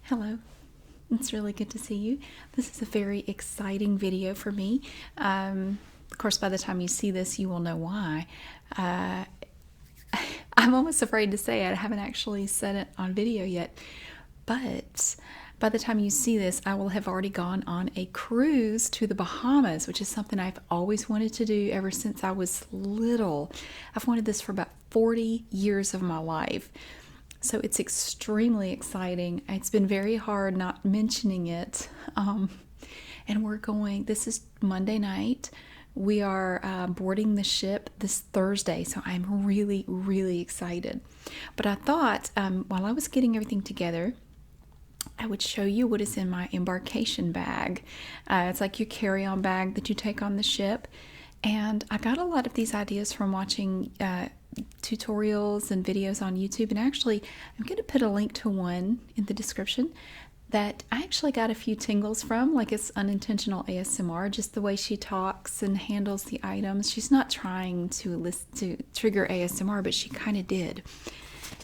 Hello, it's really good to see you. This is a very exciting video for me. Of course, by the time you see this, you will know why. Uh, I'm almost afraid to say it. I haven't actually said it on video yet, but by the time you see this, I will have already gone on a cruise to the Bahamas, which is something I've always wanted to do ever since I was little. I've wanted this for about 40 years of my life. So it's extremely exciting. It's been very hard not mentioning it. And we're going, this is Monday night. We are boarding the ship this Thursday. So I'm really, really excited. But I thought while I was getting everything together, I would show you what is in my embarkation bag. It's like your carry-on bag that you take on the ship. And I got a lot of these ideas from watching tutorials and videos on YouTube. And actually, I'm going to put a link to one in the description that I actually got a few tingles from. Like, it's unintentional ASMR, just the way she talks and handles the items. She's not trying to trigger ASMR, but she kind of did.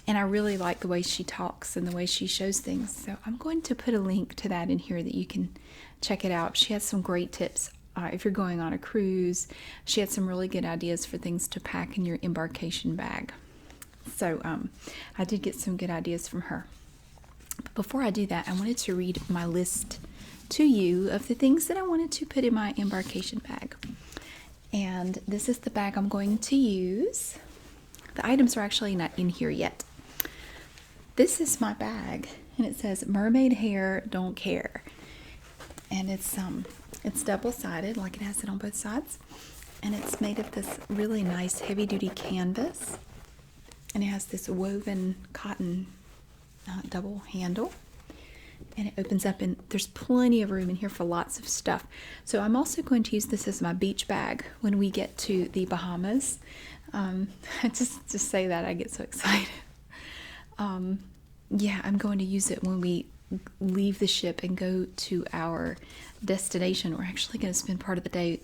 And I really like the way she talks and the way she shows things. So I'm going to put a link to that in here that you can check it out. She has some great tips. If you're going on a cruise, she had some really good ideas for things to pack in your embarkation bag. So I did get some good ideas from her. But before I do that, I wanted to read my list to you of the things that I wanted to put in my embarkation bag. And this is the bag I'm going to use. The items are actually not in here yet. This is my bag, and it says mermaid hair, don't care. And it's double-sided, like it has it on both sides. And it's made of this really nice heavy-duty canvas. And it has this woven cotton double handle. And it opens up, and there's plenty of room in here for lots of stuff. So I'm also going to use this as my beach bag when we get to the Bahamas. Just say that, I get so excited. Yeah, I'm going to use it when we leave the ship and go to our destination. We're actually going to spend part of the day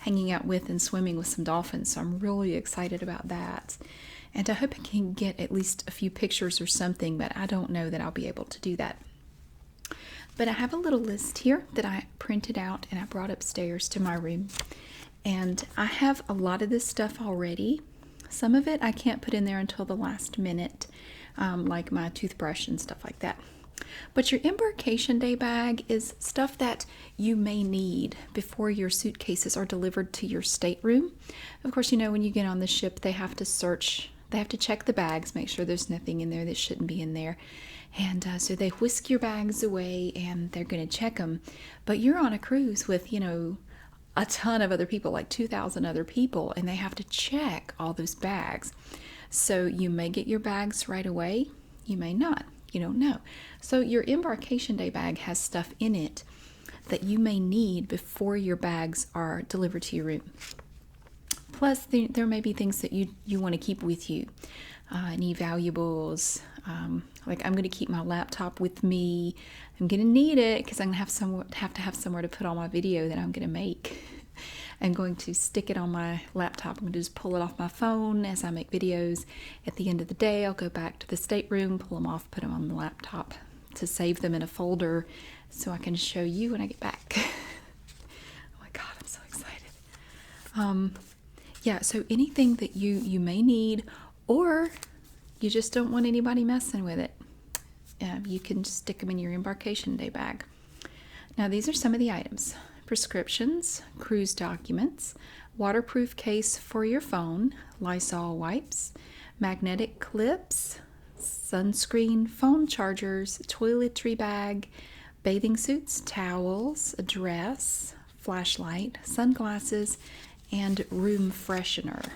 hanging out with and swimming with some dolphins, so I'm really excited about that. And I hope I can get at least a few pictures or something, but I don't know that I'll be able to do that. But I have a little list here that I printed out and I brought upstairs to my room. And I have a lot of this stuff already. Some of it I can't put in there until the last minute, like my toothbrush and stuff like that. But your embarkation day bag is stuff that you may need before your suitcases are delivered to your stateroom. Of course, you know, when you get on the ship, they have to search, they have to check the bags, make sure there's nothing in there that shouldn't be in there. And so they whisk your bags away and they're going to check them. But you're on a cruise with, you know, a ton of other people, like 2,000 other people, and they have to check all those bags. So you may get your bags right away, you may not. You don't know. So your embarkation day bag has stuff in it that you may need before your bags are delivered to your room. Plus, there may be things that you want to keep with you. Any valuables. Like, I'm going to keep my laptop with me. I'm going to need it because I'm going to have to have somewhere to put all my video that I'm going to make. I'm going to stick it on my laptop. I'm going to just pull it off my phone as I make videos. At the end of the day, I'll go back to the stateroom, pull them off, put them on the laptop to save them in a folder so I can show you when I get back. Oh my God, I'm so excited. Yeah, so anything that you may need, or you just don't want anybody messing with it, you can stick them in your embarkation day bag. Now, these are some of the items. Prescriptions, cruise documents, waterproof case for your phone, Lysol wipes, magnetic clips, sunscreen, phone chargers, toiletry bag, bathing suits, towels, a dress, flashlight, sunglasses, and room freshener.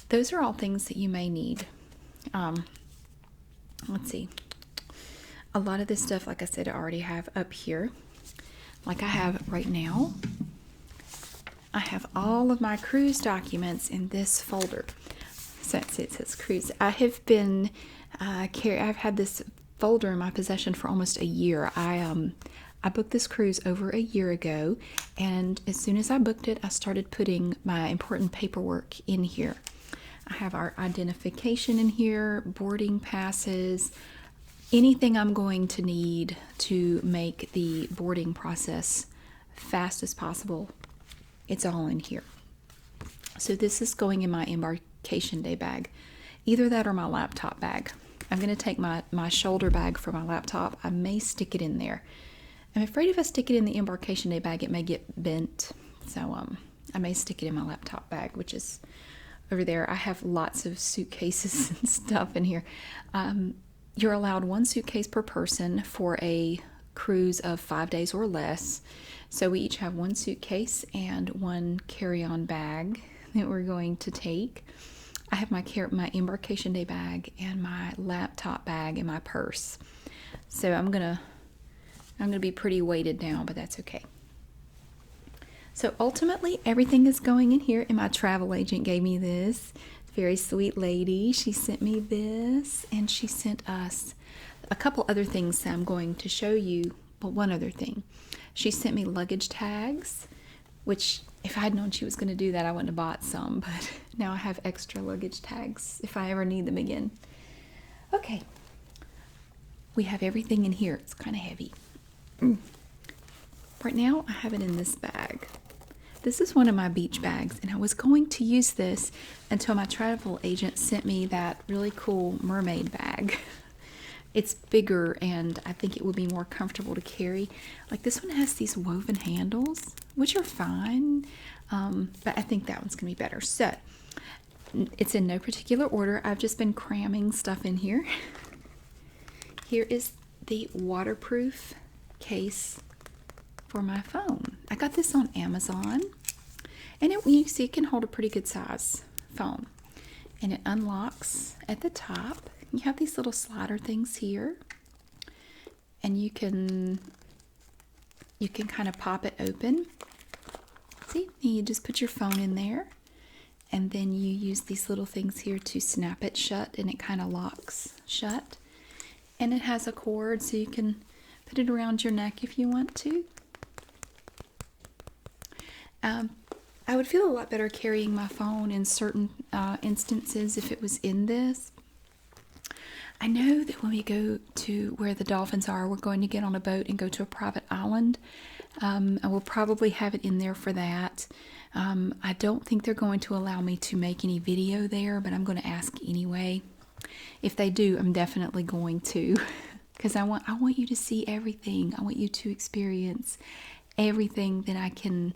Those are all things that you may need. Let's see. A lot of this stuff, like I said, I already have up here. Like I have right now, I have all of my cruise documents in this folder. So it says cruise. I have been, I've had this folder in my possession for almost a year. I booked this cruise over a year ago, and as soon as I booked it, I started putting my important paperwork in here. I have our identification in here, boarding passes, anything I'm going to need to make the boarding process fast as possible, it's all in here. So this is going in my embarkation day bag. Either that or my laptop bag. I'm going to take my shoulder bag for my laptop. I may stick it in there. I'm afraid if I stick it in the embarkation day bag, it may get bent. So I may stick it in my laptop bag, which is over there. I have lots of suitcases and stuff in here. You're allowed one suitcase per person for a cruise of 5 days or less. So we each have one suitcase and one carry-on bag that we're going to take. I have my embarkation day bag and my laptop bag and my purse. So I'm gonna be pretty weighted down, but that's okay. So ultimately, everything is going in here, and my travel agent gave me this. Very sweet lady. She sent me this, and she sent us a couple other things that I'm going to show you. But one other thing. She sent me luggage tags, which if I had known she was going to do that, I wouldn't have bought some. But now I have extra luggage tags if I ever need them again. Okay. We have everything in here. It's kind of heavy. Right now, I have it in this bag. This is one of my beach bags, and I was going to use this until my travel agent sent me that really cool mermaid bag. It's bigger, and I think it would be more comfortable to carry. Like this one has these woven handles, which are fine, but I think that one's going to be better. So, it's in no particular order. I've just been cramming stuff in here. Here is the waterproof case for my phone. I got this on Amazon, and you see it can hold a pretty good size phone, and it unlocks at the top. You have these little slider things here, and you can kind of pop it open. See, and you just put your phone in there, and then you use these little things here to snap it shut, and it kind of locks shut. And it has a cord, so you can put it around your neck if you want to. I would feel a lot better carrying my phone in certain instances if it was in this. I know that when we go to where the dolphins are, we're going to get on a boat and go to a private island. I will probably have it in there for that. I don't think they're going to allow me to make any video there, but I'm going to ask anyway. If they do, I'm definitely going to, because I want you to see everything. I want you to experience everything that I can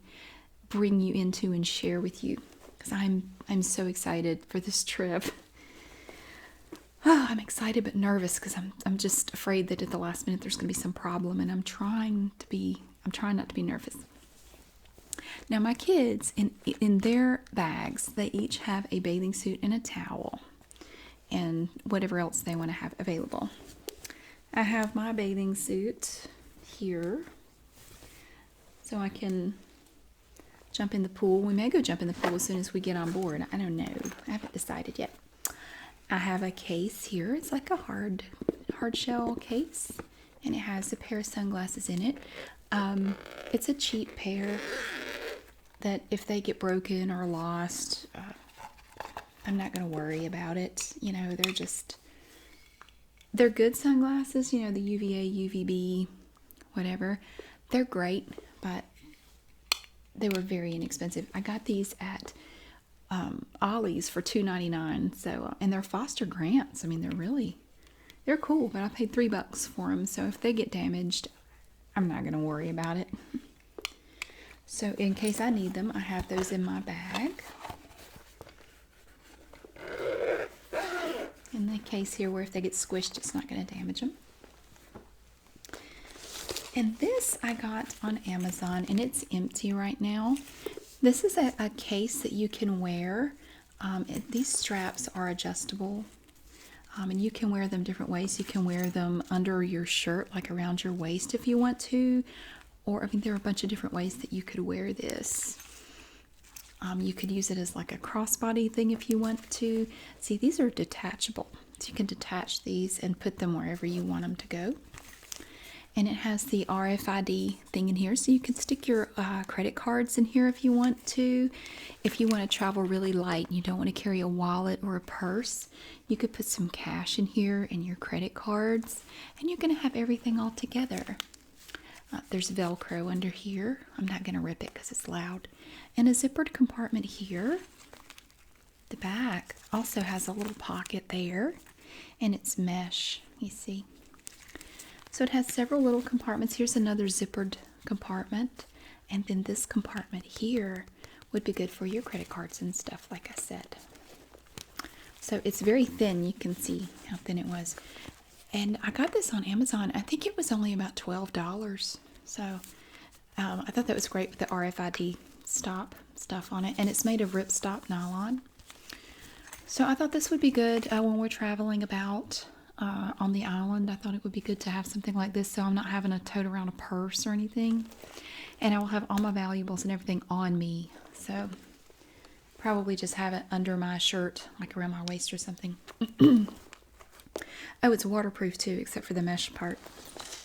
bring you into and share with you, because I'm so excited for this trip. Oh, I'm excited but nervous because I'm just afraid that at the last minute there's going to be some problem, and I'm trying not to be nervous. Now my kids in their bags, they each have a bathing suit and a towel and whatever else they want to have available. I have my bathing suit here so I can jump in the pool. We may go jump in the pool as soon as we get on board. I don't know. I haven't decided yet. I have a case here. It's like a hard shell case, and it has a pair of sunglasses in it. It's a cheap pair that if they get broken or lost, I'm not going to worry about it. You know, they're good sunglasses, you know, the UVA, UVB, whatever. They're great, but they were very inexpensive. I got these at Ollie's for $2.99. So, and they're Foster grants. I mean, they're cool, but I paid $3 for them. So if they get damaged, I'm not going to worry about it. So in case I need them, I have those in my bag. In the case here where if they get squished, it's not going to damage them. And this I got on Amazon, and it's empty right now. This is a case that you can wear. These straps are adjustable, and you can wear them different ways. You can wear them under your shirt, like around your waist if you want to. Or, I mean, there are a bunch of different ways that you could wear this. You could use it as like a crossbody thing if you want to. See, these are detachable. So you can detach these and put them wherever you want them to go. And it has the RFID thing in here, so you can stick your credit cards in here if you want to. If you want to travel really light and you don't want to carry a wallet or a purse, you could put some cash in here and your credit cards, and you're going to have everything all together. There's Velcro under here. I'm not going to rip it because it's loud. And a zippered compartment here. The back also has a little pocket there, and it's mesh, you see. So it has several little compartments. Here's another zippered compartment, and then this compartment here would be good for your credit cards and stuff, like I said. So it's very thin. You can see how thin it was. And I got this on Amazon. I think it was only about $12. So I thought that was great with the RFID stuff on it. And it's made of ripstop nylon. So I thought this would be good when we're traveling about on the island. I thought it would be good to have something like this, so I'm not having to tote around a purse or anything. And I will have all my valuables and everything on me. So probably just have it under my shirt, like around my waist or something. Oh, it's waterproof too, except for the mesh part.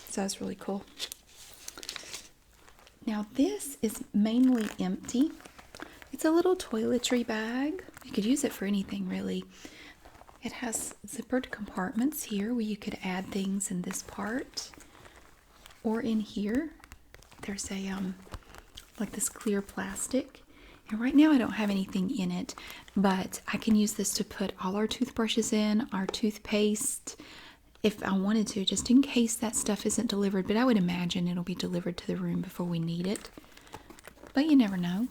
So that's really cool. Now this is mainly empty. It's a little toiletry bag. You could use it for anything, really. It has zippered compartments here where you could add things in this part. Or in here, there's a, like this clear plastic. And right now I don't have anything in it, but I can use this to put all our toothbrushes in, our toothpaste, if I wanted to, just in case that stuff isn't delivered. But I would imagine it'll be delivered to the room before we need it. But you never know.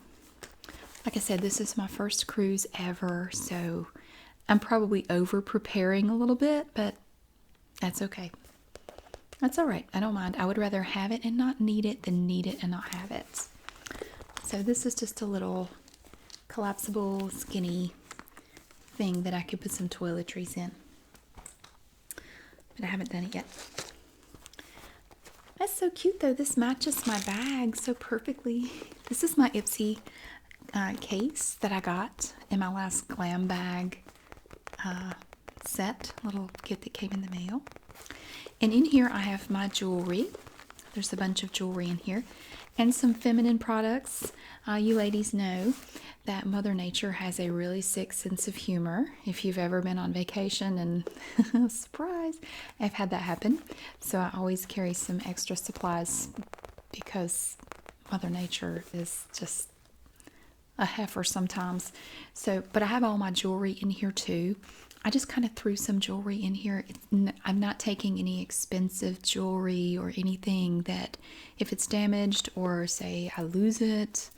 Like I said, this is my first cruise ever, so I'm probably over preparing a little bit, but that's okay. That's all right. I don't mind. I would rather have it and not need it than need it and not have it. So this is just a little collapsible, skinny thing that I could put some toiletries in. But I haven't done it yet. That's so cute though. This matches my bag so perfectly. This is my Ipsy case that I got in my last glam bag set, little kit that came in the mail. And in here I have my jewelry. There's a bunch of jewelry in here and some feminine products. You ladies know that Mother Nature has a really sick sense of humor. If you've ever been on vacation and surprise, I've had that happen. So I always carry some extra supplies because Mother Nature is just a heifer sometimes. So, but I have all my jewelry in here too. I just kind of threw some jewelry in here. I'm not taking any expensive jewelry or anything that if it's damaged or say I lose it,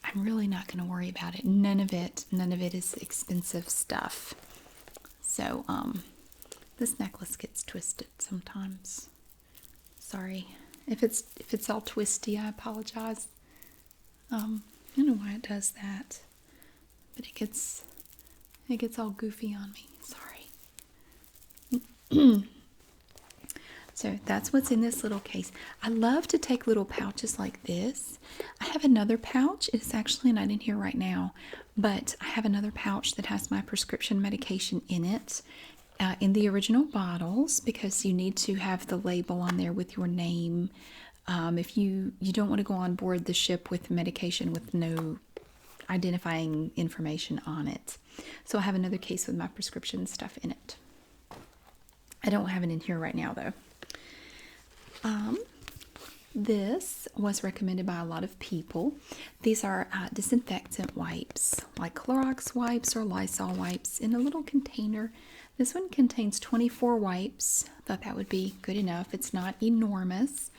I'm really not going to worry about it. None of it is expensive stuff. So, this necklace gets twisted sometimes. Sorry. If it's all twisty, I apologize. I don't know why it does that, but it gets all goofy on me. Sorry. So that's what's in this little case. I love to take little pouches like this. I have another pouch. It's actually not in here right now, but I have another pouch that has my prescription medication in it, in the original bottles, because you need to have the label on there with your name. If you don't want to go on board the ship with medication with no identifying information on it. So I have another case with my prescription stuff in it. I don't have it in here right now though. This was recommended by a lot of people. These are disinfectant wipes, like Clorox wipes or Lysol wipes in a little container. This one contains 24 wipes. Thought that would be good enough. It's not enormous,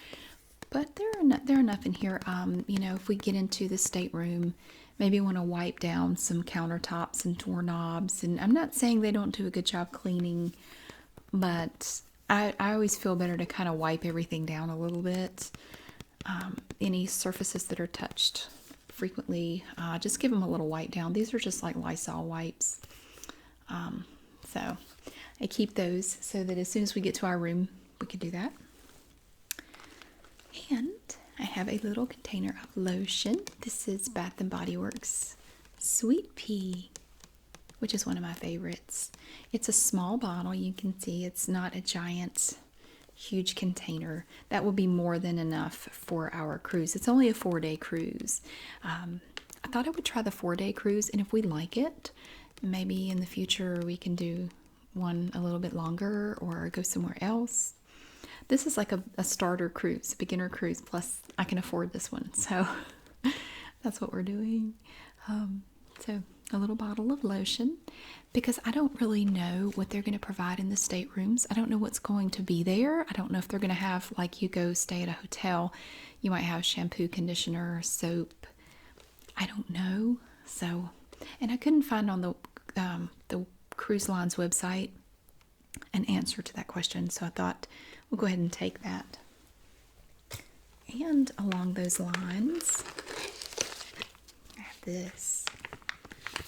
but there are enough in here. You know, if we get into the stateroom, maybe want to wipe down some countertops and doorknobs. And I'm not saying they don't do a good job cleaning, but I always feel better to kind of wipe everything down a little bit. Any surfaces that are touched frequently, just give them a little wipe down. These are just like Lysol wipes. So I keep those so that as soon as we get to our room, we can do that. And I have a little container of lotion. This is Bath & Body Works Sweet Pea, which is one of my favorites. It's a small bottle. You can see it's not a giant huge container. That will be more than enough for our cruise. It's only a 4-day cruise. I thought I would try the 4-day cruise, and if we like it, maybe in the future we can do one a little bit longer or go somewhere else. This is like a starter cruise, a beginner cruise, plus I can afford this one, so that's what we're doing. So a little bottle of lotion, because I don't really know what they're going to provide in the staterooms. I don't know what's going to be there. I don't know if they're going to have, like, you go stay at a hotel, you might have shampoo, conditioner, soap. I don't know. So, and I couldn't find on the cruise line's website an answer to that question, so I thought we'll go ahead and take that. And along those lines, I have this.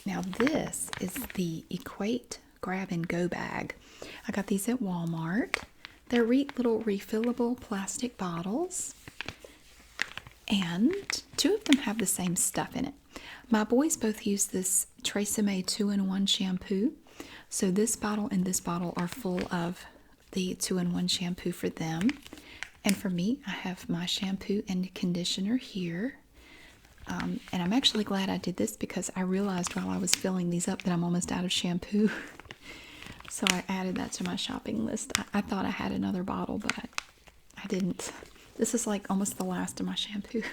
Now this is the Equate grab and go bag. I got these at Walmart. They're little refillable plastic bottles, and 2 of them have the same stuff in it. My boys both use this Tresemme 2-in-1 shampoo. So this bottle and this bottle are full of the 2-in-1 shampoo for them. And for me, I have my shampoo and conditioner here. And I'm actually glad I did this, because I realized while I was filling these up that I'm almost out of shampoo. So I added that to my shopping list. I thought I had another bottle, but I didn't. This is like almost the last of my shampoo.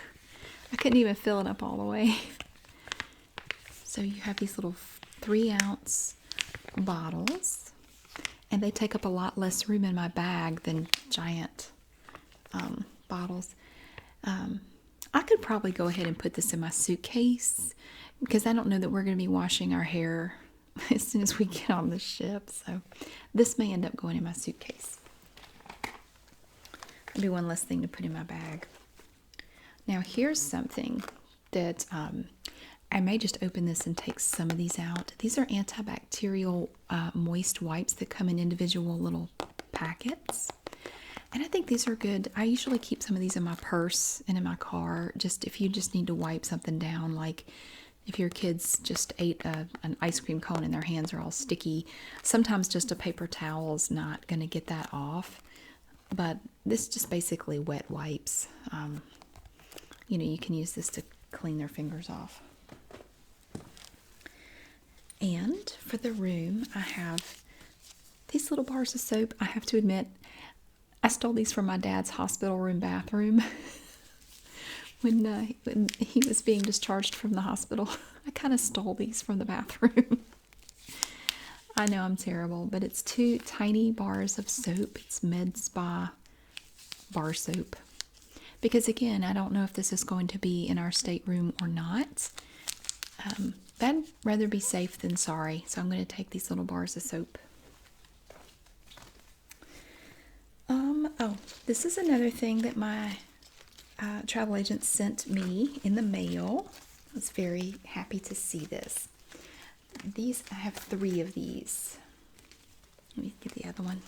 I couldn't even fill it up all the way. So you have these little 3-ounce bottles, and they take up a lot less room in my bag than giant bottles. I could probably go ahead and put this in my suitcase, because I don't know that we're going to be washing our hair as soon as we get on the ship. So this may end up going in my suitcase. That'll be one less thing to put in my bag. Now here's something that I may just open this and take some of these out. These are antibacterial moist wipes that come in individual little packets. And I think these are good. I usually keep some of these in my purse and in my car, just if you just need to wipe something down, like if your kids just ate an ice cream cone and their hands are all sticky. Sometimes just a paper towel is not going to get that off. But this just basically wet wipes. You can use this to clean their fingers off. And for the room, I have these little bars of soap. I have to admit, I stole these from my dad's hospital room bathroom when he was being discharged from the hospital. I kind of stole these from the bathroom. I know I'm terrible, but it's 2 tiny bars of soap. It's Med Spa bar soap. Because again, I don't know if this is going to be in our stateroom or not. I'd rather be safe than sorry, so I'm going to take these little bars of soap. Oh, this is another thing that my travel agent sent me in the mail. I was very happy to see this. I have 3 of these. Let me get the other one.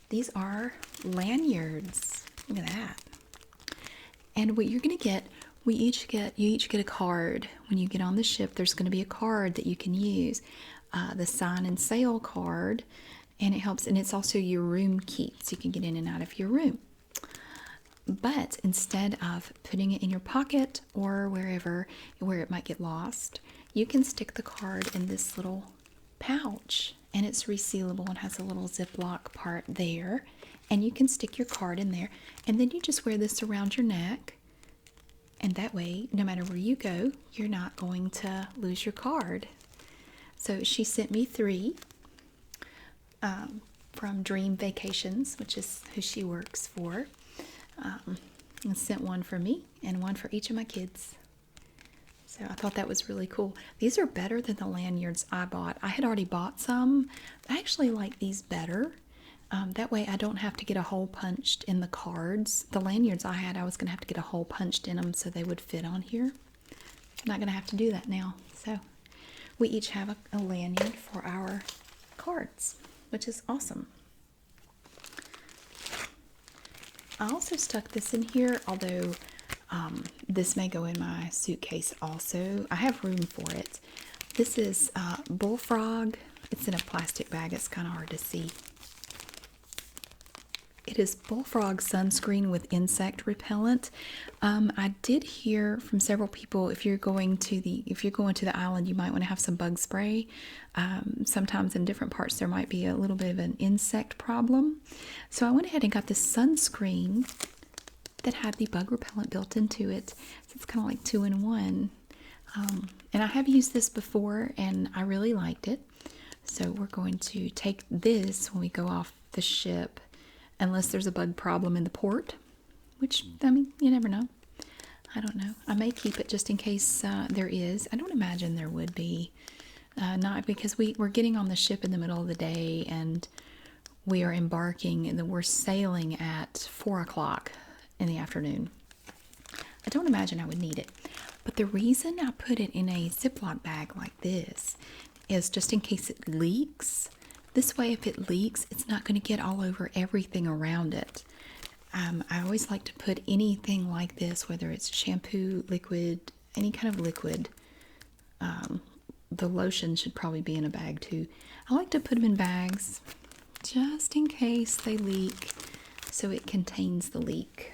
These are lanyards. Look at that. And what you're going to get, you each get a card. When you get on the ship, there's going to be a card that you can use. The sign and sail card. And it helps, and it's also your room key, so you can get in and out of your room. But instead of putting it in your pocket or wherever where it might get lost, you can stick the card in this little pouch, and it's resealable and has a little Ziploc part there, and you can stick your card in there, and then you just wear this around your neck, and that way, no matter where you go, you're not going to lose your card. So she sent me 3. From Dream Vacations, which is who she works for. And sent one for me and one for each of my kids. So I thought that was really cool. These are better than the lanyards I bought. I had already bought some. I actually like these better. That way I don't have to get a hole punched in the cards. The lanyards I had, I was going to have to get a hole punched in them so they would fit on here. I'm not going to have to do that now. So we each have a lanyard for our cards, which is awesome. I also stuck this in here, although this may go in my suitcase also. I have room for it. This is Bullfrog. It's in a plastic bag. It's kind of hard to see. It is Bullfrog Sunscreen with insect repellent. I did hear from several people if you're going to the island, you might want to have some bug spray. Sometimes in different parts there might be a little bit of an insect problem. So I went ahead and got this sunscreen that had the bug repellent built into it. So it's kind of like 2-in-1. And I have used this before and I really liked it. So we're going to take this when we go off the ship, unless there's a bug problem in the port, which, I mean, you never know. I don't know. I may keep it just in case there is. I don't imagine there would be. Not because we're getting on the ship in the middle of the day and we are embarking and then we're sailing at 4 o'clock in the afternoon. I don't imagine I would need it. But the reason I put it in a Ziploc bag like this is just in case it leaks. This way, if it leaks, it's not going to get all over everything around it. I always like to put anything like this, whether it's shampoo, liquid, any kind of liquid. The lotion should probably be in a bag too. I like to put them in bags just in case they leak, so it contains the leak.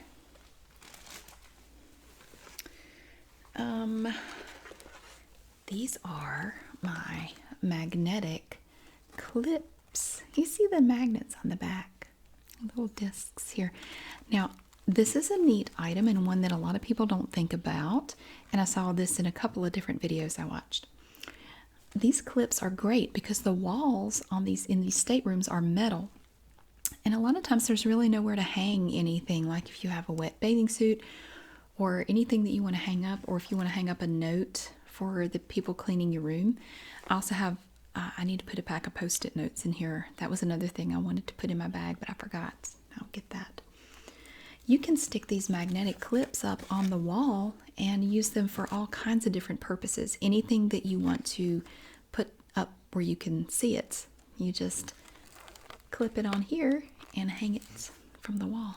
These are my magnetic clips. You see the magnets on the back, little discs here. Now, this is a neat item and one that a lot of people don't think about, and I saw this in a couple of different videos I watched. These clips are great because the walls on in these staterooms are metal, and a lot of times there's really nowhere to hang anything, like if you have a wet bathing suit or anything that you want to hang up, or if you want to hang up a note for the people cleaning your room. I also have I need to put a pack of Post-it notes in here. That was another thing I wanted to put in my bag, but I forgot. I'll get that. You can stick these magnetic clips up on the wall and use them for all kinds of different purposes. Anything that you want to put up where you can see it, you just clip it on here and hang it from the wall.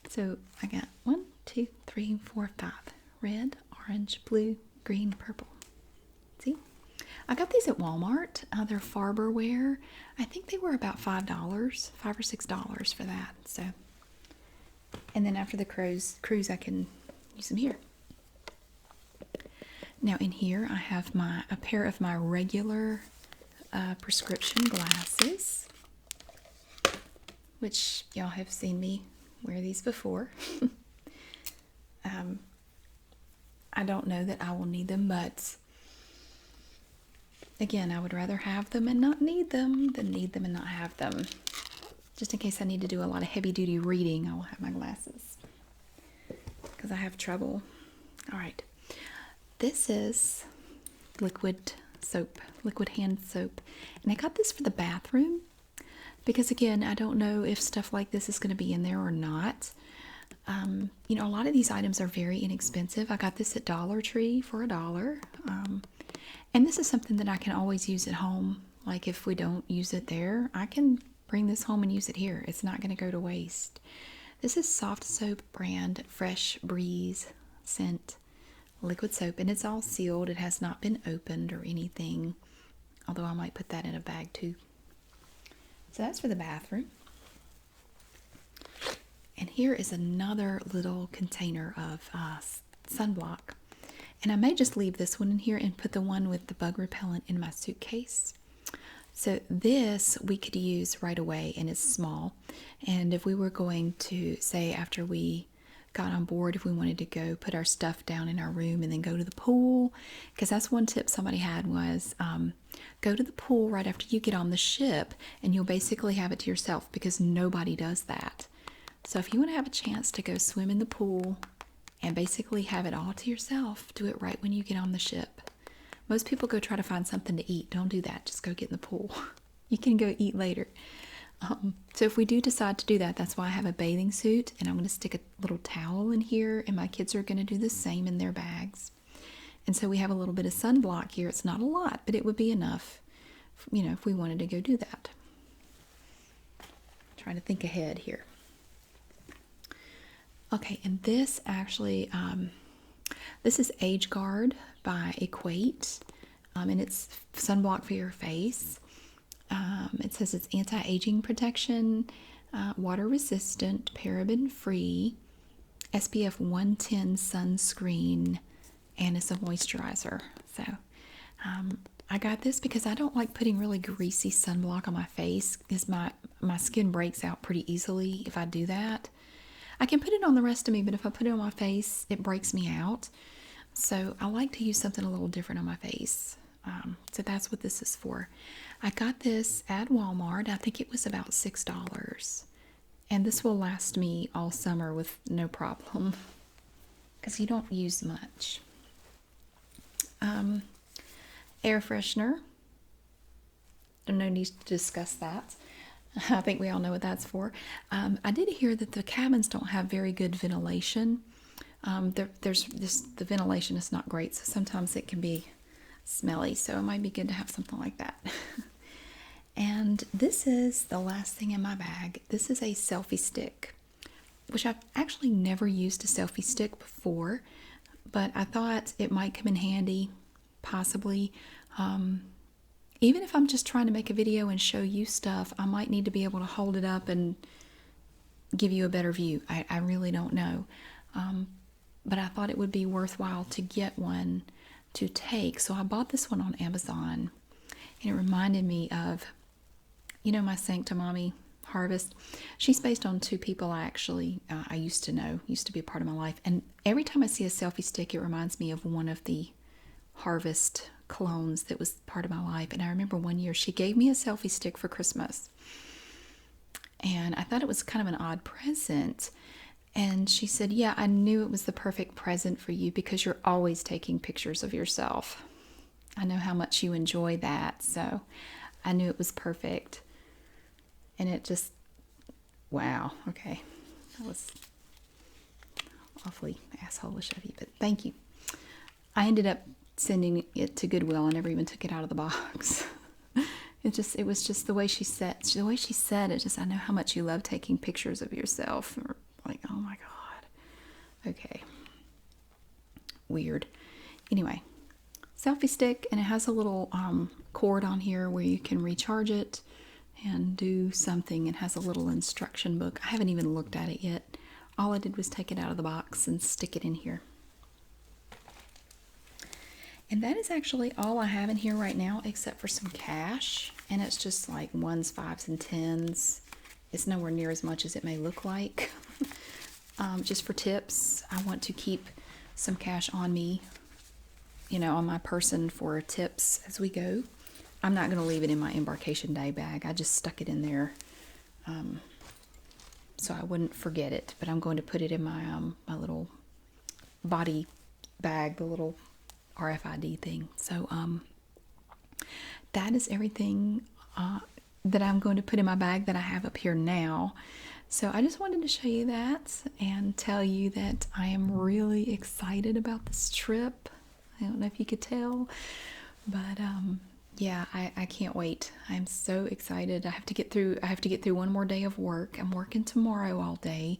So I got 1, 2, 3, 4, 5. Red, orange, blue, green, purple. See? I got these at Walmart. They're Farberware. I think they were about $5, $5 or $6 for that. So, and then after the cruise, I can use them here. Now in here, I have a pair of my regular prescription glasses, which y'all have seen me wear these before. I don't know that I will need them, but again, I would rather have them and not need them than need them and not have them. Just in case I need to do a lot of heavy-duty reading, I will have my glasses because I have trouble. All right. This is liquid soap, liquid hand soap. And I got this for the bathroom because, again, I don't know if stuff like this is going to be in there or not. You know, a lot of these items are very inexpensive. I got this at Dollar Tree for $1. And this is something that I can always use at home. Like if we don't use it there, I can bring this home and use it here. It's not going to go to waste. This is Soft Soap brand Fresh Breeze scent liquid soap, and it's all sealed. It has not been opened or anything, although I might put that in a bag too. So that's for the bathroom. And here is another little container of sunblock. And I may just leave this one in here and put the one with the bug repellent in my suitcase. So this we could use right away, and it's small. And if we were going to, say, after we got on board, if we wanted to go put our stuff down in our room and then go to the pool, because that's one tip somebody had was go to the pool right after you get on the ship, and you'll basically have it to yourself because nobody does that. So if you want to have a chance to go swim in the pool and basically have it all to yourself, do it right when you get on the ship. Most people go try to find something to eat. Don't do that. Just go get in the pool. You can go eat later. So if we do decide to do that, that's why I have a bathing suit, and I'm going to stick a little towel in here, and my kids are going to do the same in their bags. And so we have a little bit of sunblock here. It's not a lot, but it would be enough, you know, if we wanted to go do that. Trying to think ahead here. Okay, and this actually, this is Age Guard by Equate, and it's sunblock for your face. It says it's anti-aging protection. water resistant, paraben free, SPF 110 sunscreen, and it's a moisturizer. So I got this because I don't like putting really greasy sunblock on my face because my skin breaks out pretty easily if I do that. I can put it on the rest of me, but if I put it on my face, it breaks me out. So I like to use something a little different on my face. So that's what this is for. I got this at Walmart. I think it was about $6. And this will last me all summer with no problem because you don't use much. Air freshener. No need to discuss that. I think we all know what that's for. I did hear that the cabins don't have very good ventilation. The ventilation is not great, so sometimes it can be smelly. So it might be good to have something like that. And this is the last thing in my bag. This is a selfie stick, which I've actually never used a selfie stick before, but I thought it might come in handy, possibly. Even if I'm just trying to make a video and show you stuff, I might need to be able to hold it up and give you a better view. I really don't know. But I thought it would be worthwhile to get one to take. So I bought this one on Amazon. And it reminded me of, my Sancta Mommy Harvest. She's based on two people I used to know, used to be a part of my life. And every time I see a selfie stick, it reminds me of one of the Harvest clones that was part of my life. And I remember one year she gave me a selfie stick for Christmas. And I thought it was kind of an odd present. And she said, yeah, I knew it was the perfect present for you because you're always taking pictures of yourself. I know how much you enjoy that. So I knew it was perfect. And it just, wow. Okay. That was awfully asshole-ish of you, but thank you. I ended up sending it to Goodwill. I never even took it out of the box. It was just the way she said it. Just, I know how much you love taking pictures of yourself. Or like, oh my God. Okay. Weird. Anyway, selfie stick, and it has a little cord on here where you can recharge it and do something. It has a little instruction book. I haven't even looked at it yet. All I did was take it out of the box and stick it in here. And that is actually all I have in here right now, except for some cash. And it's just like 1s, 5s, and 10s. It's nowhere near as much as it may look like. Just for tips. I want to keep some cash on me, on my person for tips as we go. I'm not going to leave it in my Embarkation Day bag. I just stuck it in there so I wouldn't forget it. But I'm going to put it in my my little body bag, the little RFID thing. So that is everything that I'm going to put in my bag that I have up here now. So I just wanted to show you that and tell you that I am really excited about this trip. I don't know if you could tell, but yeah, I can't wait. I'm so excited. I have to get through one more day of work. I'm working tomorrow all day,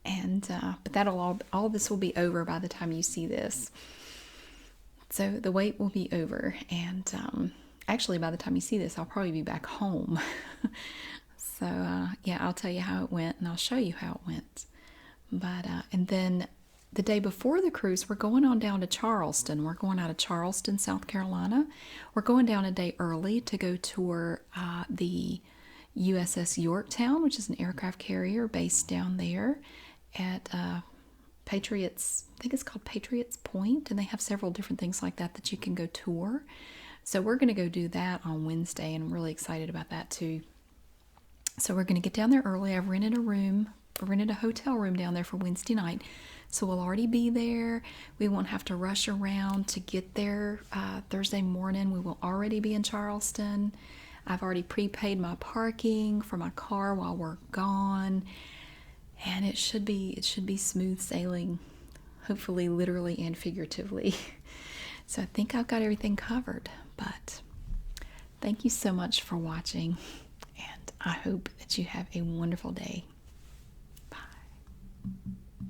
and but that'll all this will be over by the time you see this. So the wait will be over, and actually by the time you see this, I'll probably be back home. So yeah, I'll tell you how it went, and I'll show you how it went. But and then the day before the cruise, we're going on down to Charleston. We're going out of Charleston, South Carolina. We're going down a day early to go tour the USS Yorktown, which is an aircraft carrier based down there at Patriots, I think it's called Patriots Point, and they have several different things like that you can go tour. So we're going to go do that on Wednesday, and I'm really excited about that too. So we're going to get down there early. I've rented a hotel room down there for Wednesday night. So we'll already be there. We won't have to rush around to get there Thursday morning. We will already be in Charleston. I've already prepaid my parking for my car while we're gone. And it should be smooth sailing, hopefully literally and figuratively. So I think I've got everything covered. But thank you so much for watching, and I hope that you have a wonderful day.